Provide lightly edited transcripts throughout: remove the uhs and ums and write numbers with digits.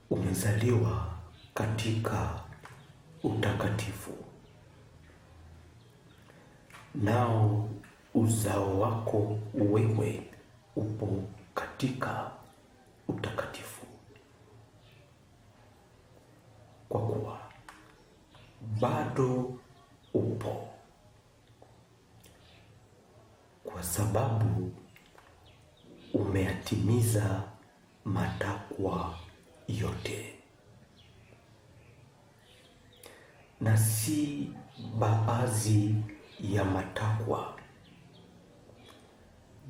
umezaliwa katika utakatifu, nao uzao wako wewe upo katika utakatifu, kwa kuwa bado upo, kwa sababu umeyatimiza matakwa yote, na si baadhi ya matakwa,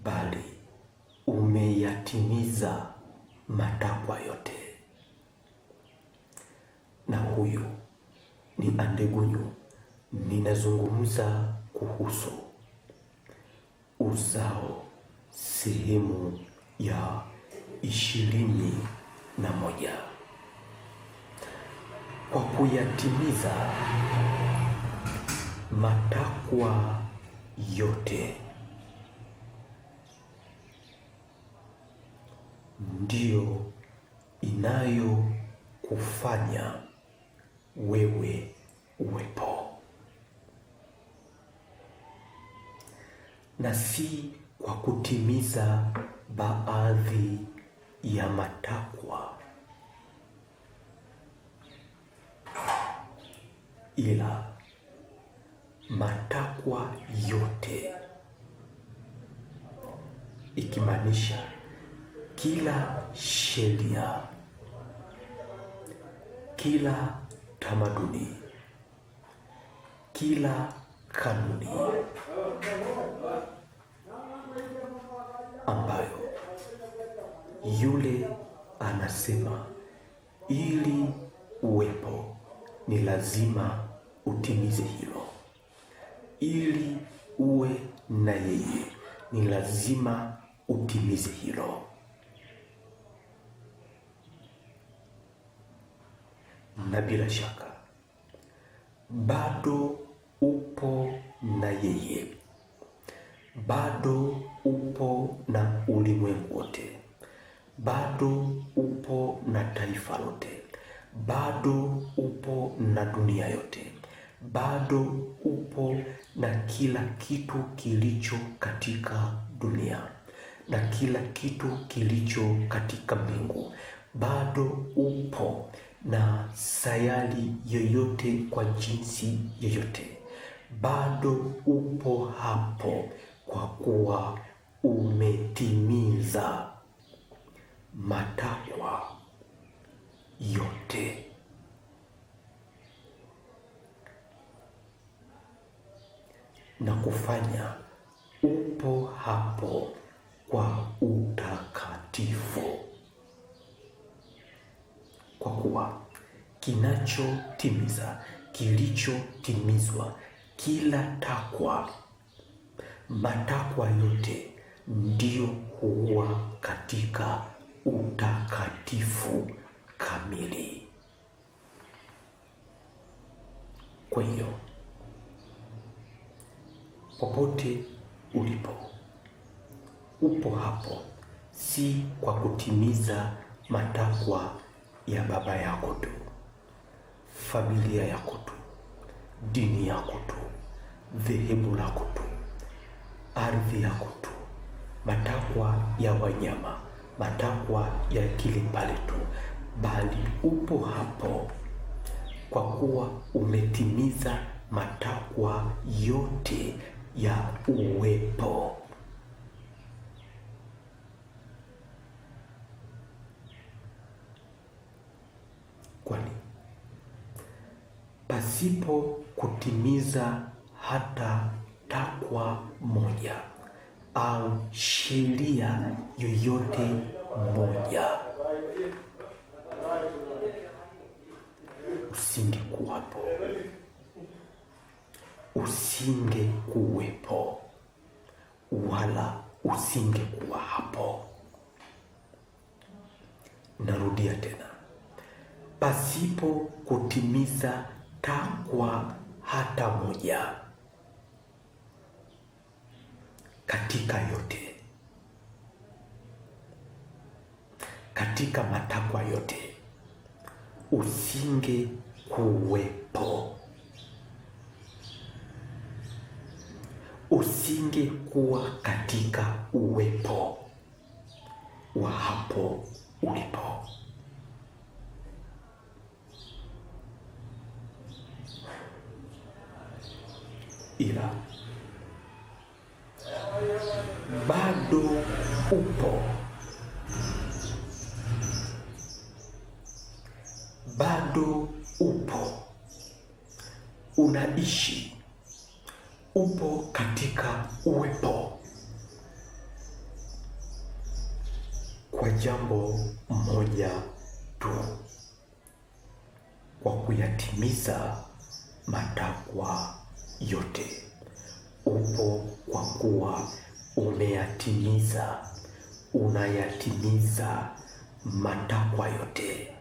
bali umeyatimiza matakwa yote. Na huyu ni Andegunyu. Ninazungumza kuhusu uzao sehemu ya 21. Kwa kuyatimiza matakwa yote, ndiyo inayokufanya wewe uwepo, na si kwa kutimiza baadhi ya matakwa, ila matakwa yote, ikimaanisha kila sheria, kila tamaduni, kila kanuni ambayo yule anasema ili uwepo ni lazima utimize hilo, ili uwe na yeye ni lazima utimize hilo. Na bila shaka bado upo na yeye, bado upo na ulimwengu wote, bado upo na taifa lote, bado upo na dunia yote, bado upo na kila kitu kilicho katika dunia na kila kitu kilicho katika mbingu, bado upo na sayari yoyote kwa jinsi yoyote, bado upo hapo, kwa kuwa umetimiza matakwa yote. Na kufanya upo hapo kwa utakatifu, kwa kuwa kinachotimiza, kilichotimizwa, kila takwa, matakwa yote ndio huwa katika utakatifu kamili. Kwa hiyo popote ulipo, upo hapo, si kwa kutimiza matakwa ya baba yako tu, familia yako tu, dini yako tu, dhehebu lako tu, ardhi yako tu, matakwa ya wanyama, matakwa ya kile pale tu, bali upo hapo kwa kuwa umetimiza matakwa yote ya uwepo. Kwani pasipo kutimiza hata takwa moja au sheria yoyote moja, usingekuwapo, usingekuwepo, wala usingekuwa hapo. Narudia tena, pasipo kutimiza takwa hata moja katika yote, katika matakwa yote, usingekuwepo, usingekuwa katika uwepo wa hapo ulipo. Ila bado upo, bado upo, unaishi, upo katika uwepo kwa jambo moja tu, kwa kuyatimiza matakwa yote. Upo kwa kuwa umeyatimiza, unayatimiza matakwa yote.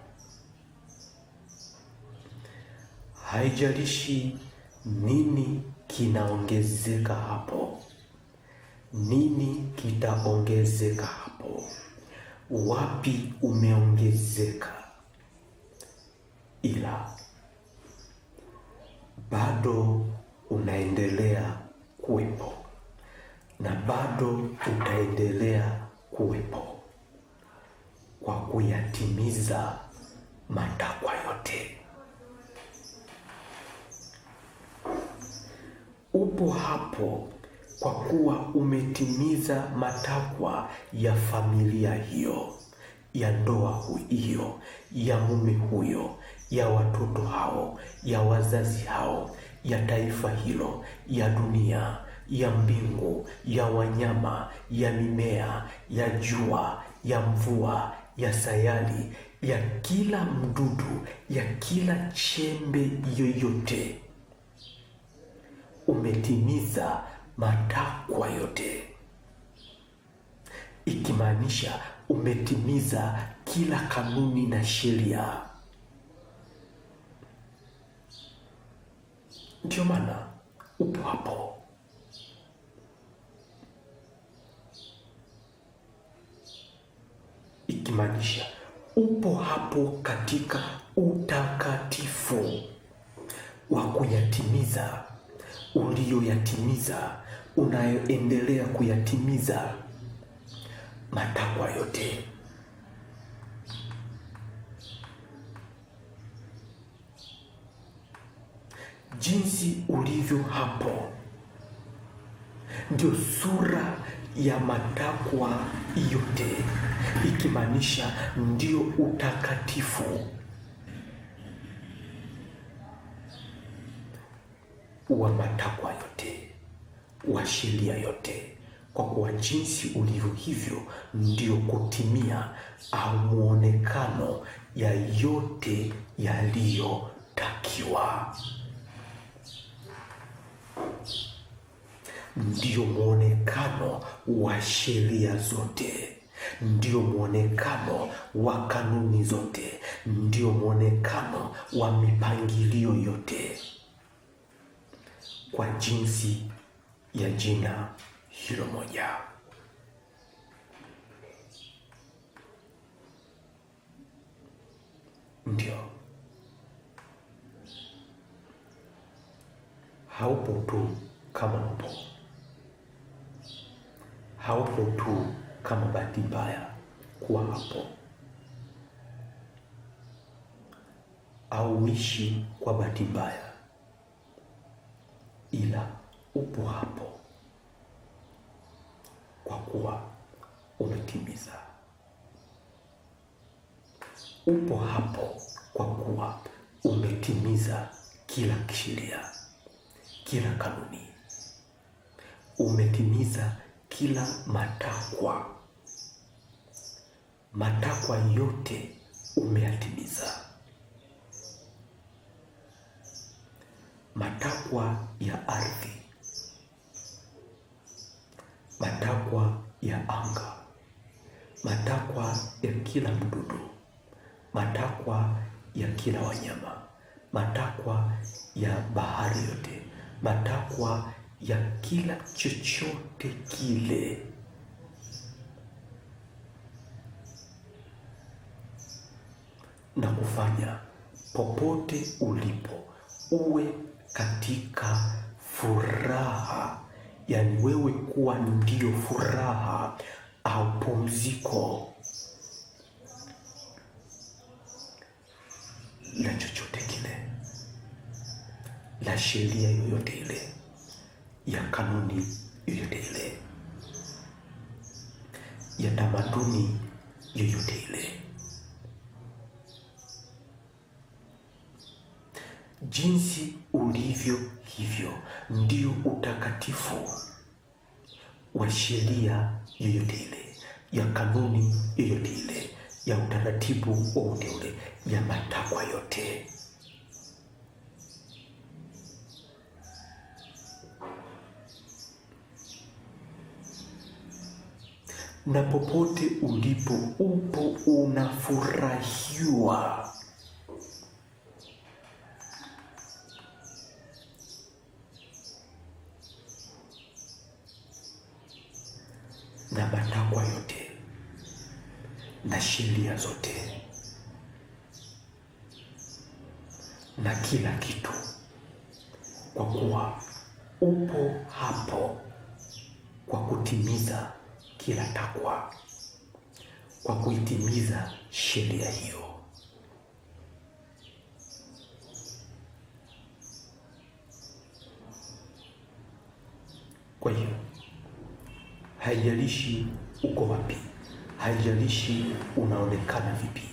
Haijalishi nini kinaongezeka hapo, nini kitaongezeka hapo, wapi umeongezeka, ila bado unaendelea kuwepo na bado utaendelea kuwepo kwa kuyatimiza matakwa yote. Upo hapo kwa kuwa umetimiza matakwa ya familia hiyo, ya ndoa hiyo, ya mume huyo, ya watoto hao, ya wazazi hao, ya taifa hilo, ya dunia, ya mbingu, ya wanyama, ya mimea, ya jua, ya mvua, ya sayari, ya kila mdudu, ya kila chembe yoyote. Umetimiza matakwa yote, ikimaanisha umetimiza kila kanuni na sheria. Ndio maana upo hapo. Ikimaanisha upo hapo katika utakatifu wa kuyatimiza uliyoyatimiza, unayoendelea kuyatimiza matakwa yote. Jinsi ulivyo hapo ndio sura ya matakwa yote, ikimaanisha ndio utakatifu wa matakwa yote, wa sheria yote, kwa kuwa jinsi ulivyo hivyo ndio kutimia au muonekano ya yote yaliyotakiwa, ndio muonekano wa sheria zote, ndio muonekano wa kanuni zote, ndio muonekano wa mipangilio yote, kwa jinsi ya jina hilo moja. Ndio haupo tu kama upo, haupo tu kama bahati mbaya kuwa hapo, auishi kwa bahati mbaya, ila upo hapo kwa kuwa umetimiza. Upo hapo kwa kuwa umetimiza kila sheria, kila kanuni, umetimiza kila matakwa. Matakwa yote umeyatimiza. Matakwa ya ardhi, matakwa ya anga, matakwa ya kila mdudu, matakwa ya kila wanyama, matakwa ya bahari yote, matakwa ya kila chochote kile, na kufanya popote ulipo uwe katika furaha, yaani wewe kuwa ndio furaha au pumziko la chochote kile, la sheria yoyote ile, ya kanuni yoyote ile, ya tamaduni yoyote ile. Jinsi ulivyo hivyo ndio utakatifu wa sheria yoyote ile, ya kanuni yoyote ile, ya utaratibu wowote ule, ya matakwa yote. Na popote ulipo upo unafurahiwa na matakwa yote na sheria zote na kila kitu, kwa kuwa upo hapo kwa kutimiza kila takwa, kwa kuitimiza sheria hiyo. Kwa hiyo haijalishi uko wapi, haijalishi unaonekana vipi,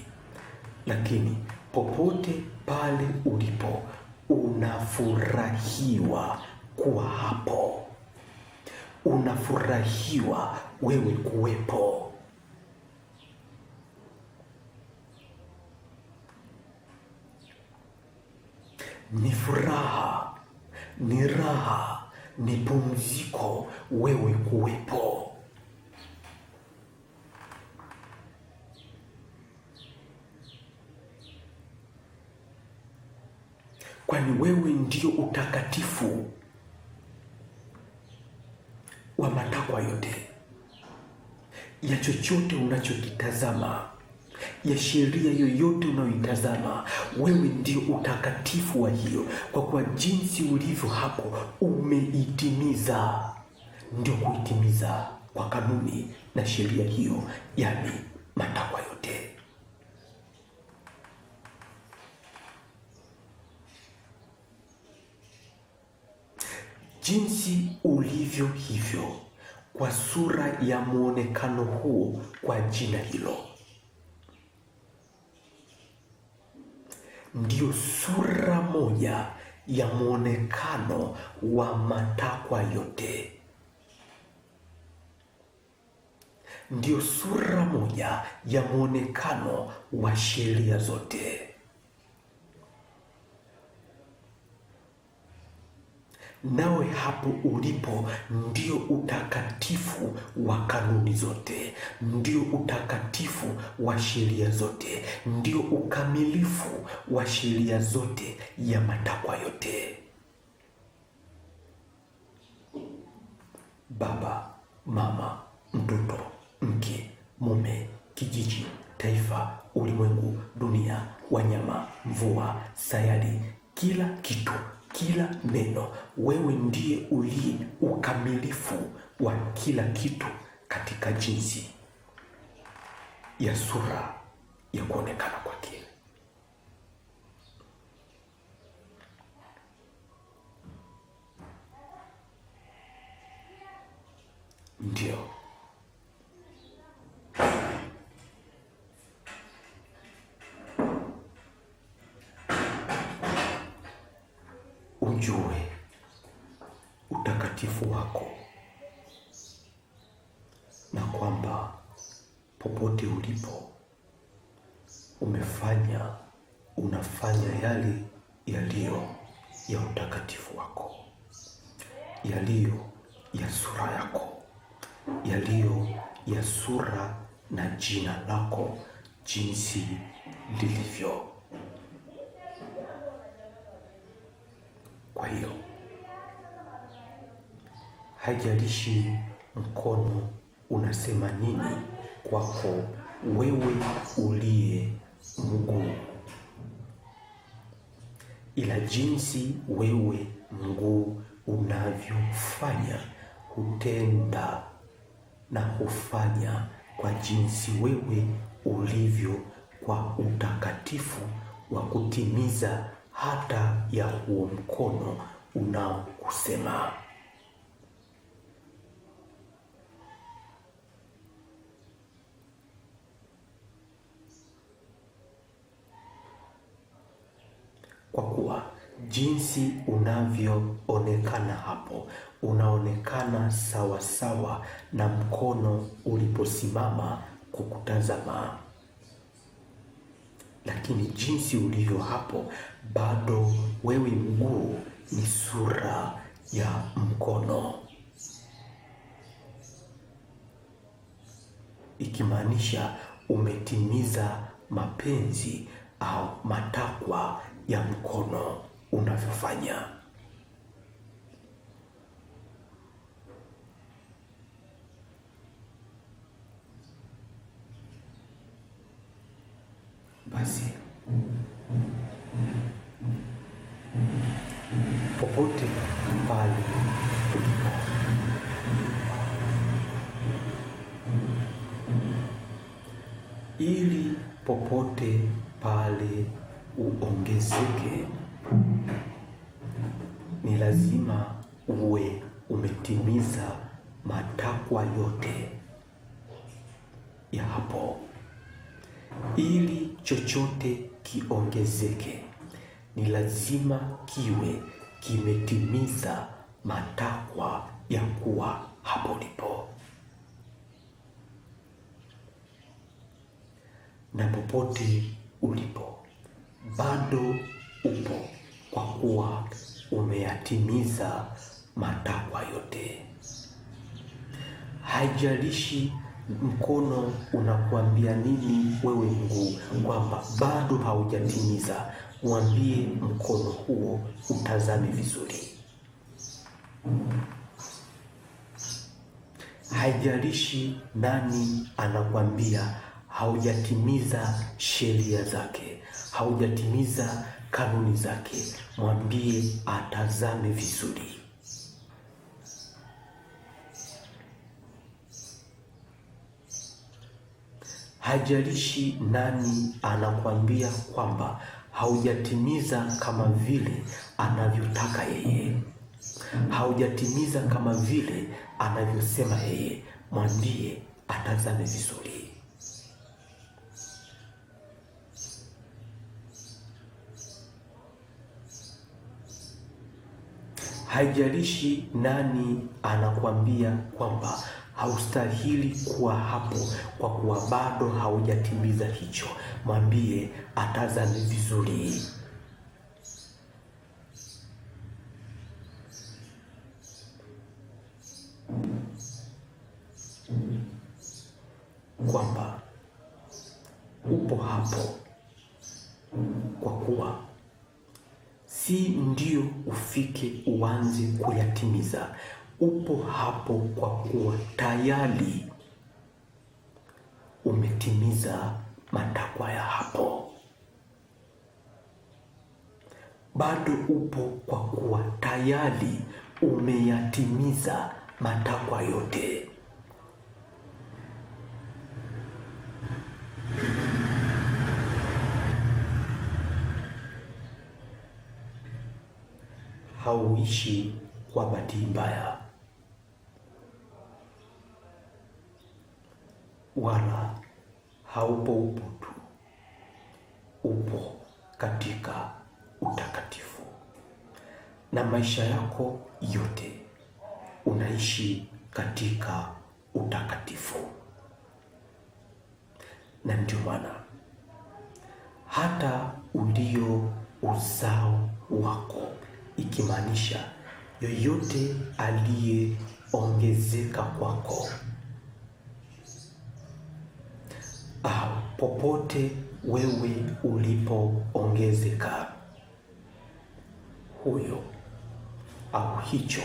lakini popote pale ulipo unafurahiwa kuwa hapo, unafurahiwa wewe kuwepo. Ni furaha, ni raha, ni pumziko wewe kuwepo. Kwani wewe ndio utakatifu wa matakwa yote, ya chochote unachokitazama, ya sheria yoyote unayoitazama, wewe ndio utakatifu wa hiyo, kwa kuwa jinsi ulivyo hapo umeitimiza. Ndio kuitimiza kwa kanuni na sheria hiyo, yaani matakwa yote. Jinsi ulivyo hivyo, kwa sura ya muonekano huo, kwa jina hilo, ndio sura moja ya muonekano wa matakwa yote, ndio sura moja ya muonekano wa sheria zote. Nawe hapo ulipo ndio utakatifu wa kanuni zote, ndio utakatifu wa sheria zote, ndio ukamilifu wa sheria zote ya matakwa yote. Baba, mama, mtoto, mke, mume, kijiji, taifa, ulimwengu, dunia, wanyama, mvua, sayari, kila kitu, kila neno, wewe ndiye uliye ukamilifu wa kila kitu katika jinsi ya sura ya kuonekana kwake. Ndio ujue utakatifu wako, na kwamba popote ulipo unafanya yale yaliyo ya utakatifu wako, yaliyo ya sura yako, yaliyo ya sura na jina lako jinsi lilivyo. Kwa hiyo haijalishi mkono unasema nini kwako wewe uliye mguu, ila jinsi wewe mguu unavyofanya hutenda na hufanya kwa jinsi wewe ulivyo, kwa utakatifu wa kutimiza hata ya huo mkono unaokusema. Kwa kuwa jinsi unavyoonekana hapo, unaonekana sawa sawa na mkono uliposimama kukutazama, lakini jinsi ulivyo hapo, bado wewe mguu ni sura ya mkono, ikimaanisha umetimiza mapenzi au matakwa ya mkono unavyofanya. Basi popote pale ulipo, ili popote pale uongezeke, ni lazima uwe umetimiza matakwa yote ya hapo. Ili chochote kiongezeke, ni lazima kiwe kimetimiza matakwa ya kuwa hapo ulipo. Na popote ulipo bado upo, kwa kuwa umeyatimiza matakwa yote. Haijalishi mkono unakuambia nini wewe mguu kwamba bado haujatimiza, mwambie mkono huo utazame vizuri. Haijalishi nani anakuambia haujatimiza sheria zake, haujatimiza kanuni zake, mwambie atazame vizuri. Haijalishi nani anakuambia kwamba haujatimiza kama vile anavyotaka yeye, haujatimiza kama vile anavyosema yeye, mwambie atazame vizuri. Haijalishi nani anakuambia kwamba haustahili kuwa hapo kwa kuwa bado haujatimiza hicho, mwambie atazame vizuri. Kwamba upo hapo kwa kuwa si ndio ufike uanze kuyatimiza. Upo hapo kwa kuwa tayari umetimiza matakwa ya hapo. Bado upo kwa kuwa tayari umeyatimiza matakwa yote. Hauishi kwa bahati mbaya, wala haupo tu, upo katika utakatifu, na maisha yako yote unaishi katika utakatifu. Na ndio maana hata ulio uzao wako, ikimaanisha yoyote aliyeongezeka kwako au popote wewe ulipoongezeka, huyo au hicho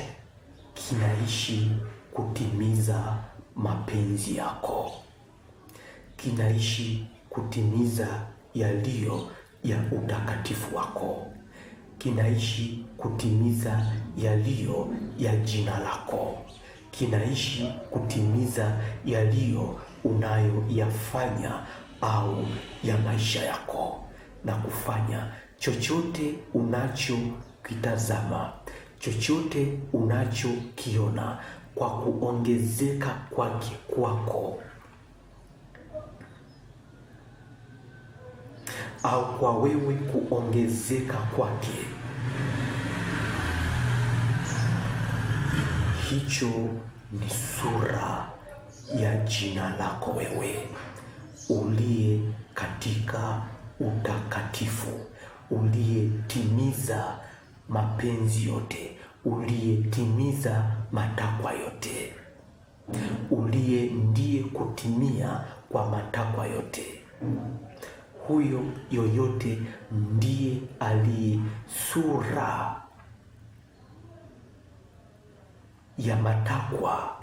kinaishi kutimiza mapenzi yako, kinaishi kutimiza yaliyo ya utakatifu wako, kinaishi kutimiza yaliyo ya jina lako, kinaishi kutimiza yaliyo unayoyafanya au ya maisha yako, na kufanya chochote unachokitazama, chochote unachokiona kwa kuongezeka kwake kwako, au kwa wewe kuongezeka kwake. Hicho ni sura ya jina lako wewe, uliye katika utakatifu, uliyetimiza mapenzi yote, uliyetimiza matakwa yote, ndiye kutimia kwa matakwa yote. Huyo yoyote ndiye aliye sura ya matakwa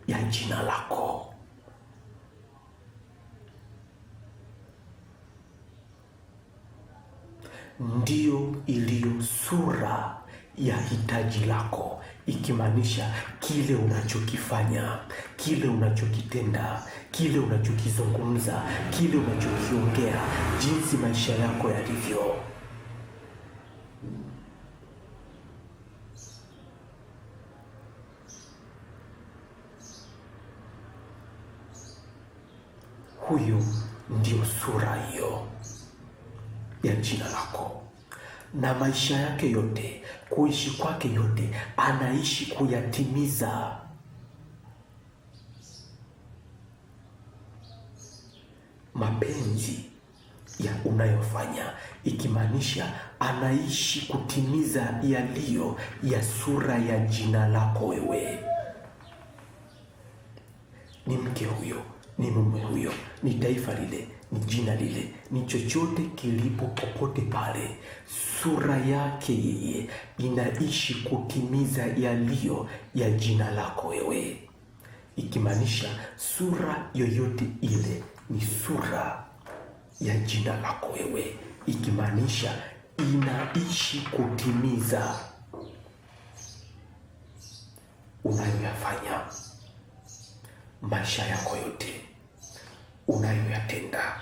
ya jina lako. Ndiyo iliyo sura ya hitaji lako, ikimaanisha kile unachokifanya, kile unachokitenda, kile unachokizungumza, kile unachokiongea, jinsi maisha yako yalivyo. Huyo ndio sura hiyo ya jina lako, na maisha yake yote, kuishi kwake yote, anaishi kuyatimiza. Mapenzi ya unayofanya, ikimaanisha anaishi kutimiza yaliyo ya sura ya jina lako wewe. Ni mke huyo, ni mume huyo, ni taifa lile, ni jina lile, ni chochote kilipo popote pale, sura yake yeye inaishi kutimiza yaliyo ya jina lako wewe, ikimaanisha sura yoyote ile ni sura ya jina lako wewe, ikimaanisha inaishi kutimiza unayoyafanya, maisha yako yote unayoyatenda,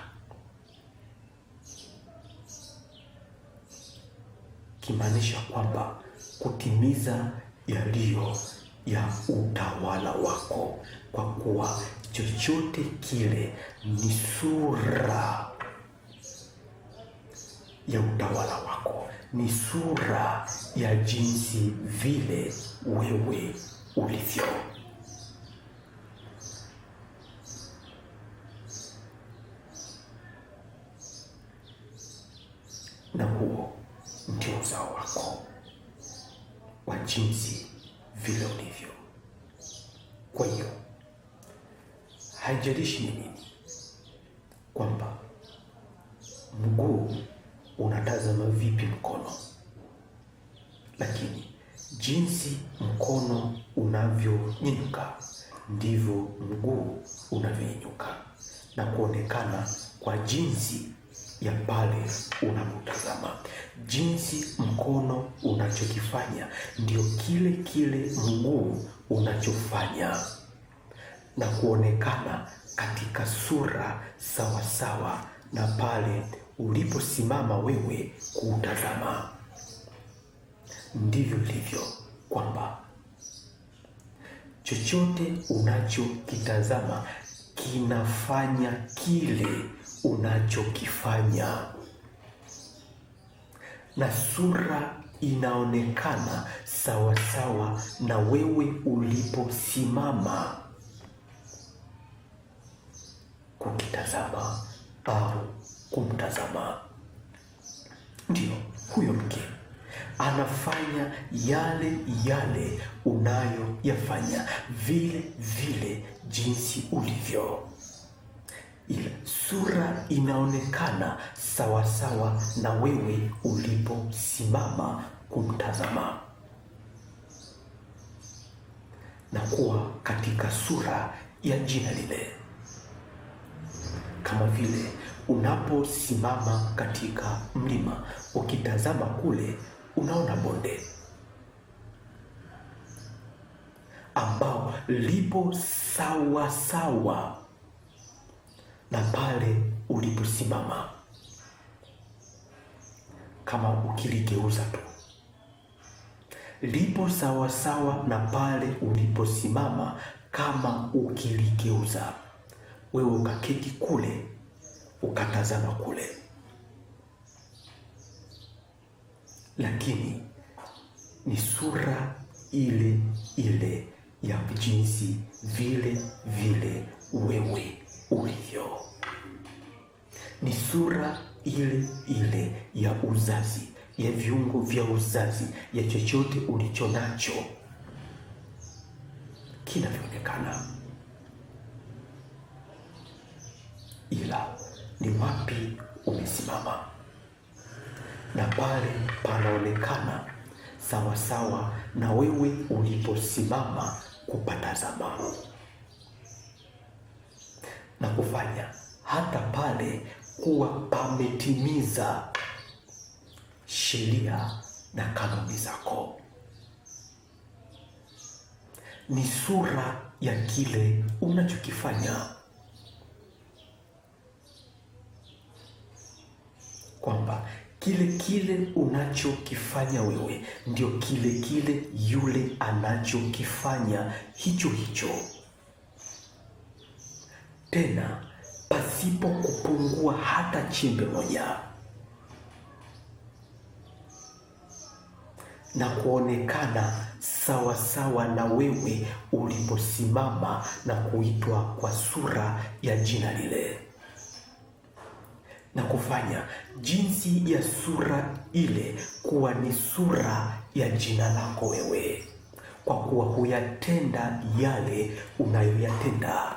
kimaanisha kwamba kutimiza yaliyo ya utawala wako, kwa kuwa chochote kile ni sura ya utawala wako, ni sura ya jinsi vile wewe ulivyo. Na huo ndio uzao wako wa jinsi vile ulivyo. Kwa hiyo haijalishi ni nini, kwamba mguu unatazama vipi mkono, lakini jinsi mkono unavyonyanyuka ndivyo mguu unavyonyanyuka na kuonekana kwa jinsi ya pale unapotazama. Jinsi mkono unachokifanya ndio kile kile mguu unachofanya, na kuonekana katika sura sawasawa na pale uliposimama wewe kuutazama. Ndivyo ilivyo, kwamba chochote unachokitazama kinafanya kile unachokifanya, na sura inaonekana sawasawa na wewe uliposimama kukitazama au kumtazama. Ndio huyo mke anafanya yale yale unayoyafanya, vile vile jinsi ulivyo, ila sura inaonekana sawasawa na wewe uliposimama kumtazama, na kuwa katika sura ya jina lile. Kama vile unaposimama katika mlima ukitazama kule, unaona bonde ambao lipo sawa sawa na pale uliposimama. Kama ukiligeuza tu, lipo sawa sawa na pale uliposimama. Kama ukiligeuza, wewe ukaketi kule, ukatazama kule, lakini ni sura ile ile ya jinsi vile vile wewe ulivyo. Ni sura ile ile ya uzazi, ya viungo vya uzazi, ya chochote ulicho nacho kinavyoonekana, ila ni wapi umesimama, na pale panaonekana sawa sawa na wewe uliposimama kupatazama na kufanya hata pale kuwa pametimiza sheria na kanuni zako. Ni sura ya kile unachokifanya, kwamba kile unachokifanya wewe ndio kile yule anachokifanya hicho hicho, tena pasipo kupungua hata chembe moja, na kuonekana sawa sawa na wewe uliposimama na kuitwa kwa sura ya jina lile, na kufanya jinsi ya sura ile kuwa ni sura ya jina lako wewe, kwa kuwa huyatenda yale unayoyatenda,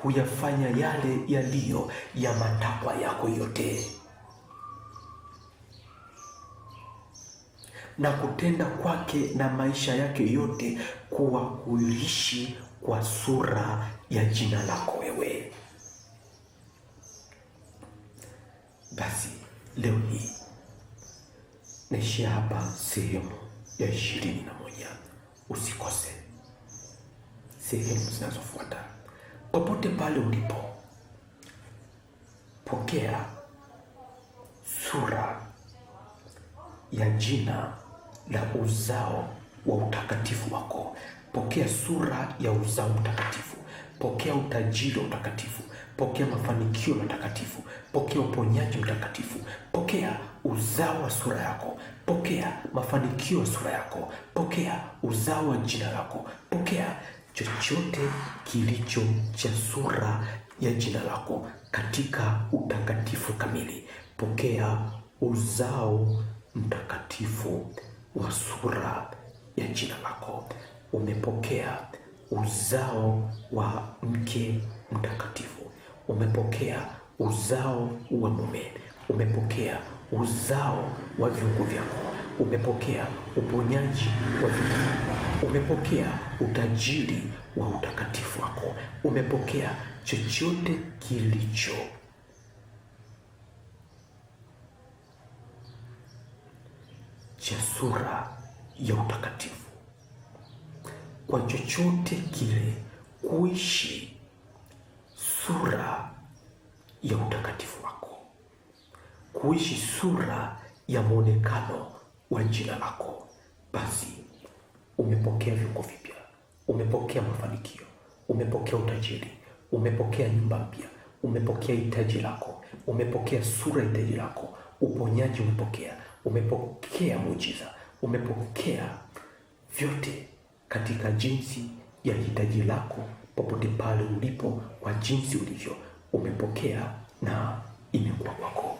huyafanya yale yaliyo ya matakwa yako yote, na kutenda kwake na maisha yake yote kuwa kuishi kwa sura ya jina lako wewe. Basi leo hii naishia hapa sehemu ya 21. Usikose sehemu zinazofuata. Popote pale ulipo, pokea sura ya jina la uzao wa utakatifu wako. Pokea sura ya uzao mtakatifu. Pokea utajiri wa utakatifu. Pokea mafanikio matakatifu. Pokea uponyaji mtakatifu. Pokea uzao wa sura yako. Pokea mafanikio ya sura yako. Pokea uzao wa jina lako. Pokea chochote kilicho cha sura ya jina lako katika utakatifu kamili. Pokea uzao mtakatifu wa sura ya jina lako. Umepokea uzao wa mke mtakatifu. Umepokea uzao wa mume. Umepokea uzao wa viungo vyako. Umepokea uponyaji wa viungo. Umepokea utajiri wa utakatifu wako. Umepokea chochote kilicho cha sura ya utakatifu. Kwa chochote kile kuishi sura ya utakatifu wako, kuishi sura ya muonekano wa jina lako, basi umepokea viungo vipya, umepokea mafanikio, umepokea utajiri, umepokea nyumba mpya, umepokea hitaji lako, umepokea sura ya hitaji lako, uponyaji umepokea muujiza, umepokea vyote katika jinsi ya hitaji lako. Popote pale ulipo, kwa jinsi ulivyo, umepokea na imekuwa kwako.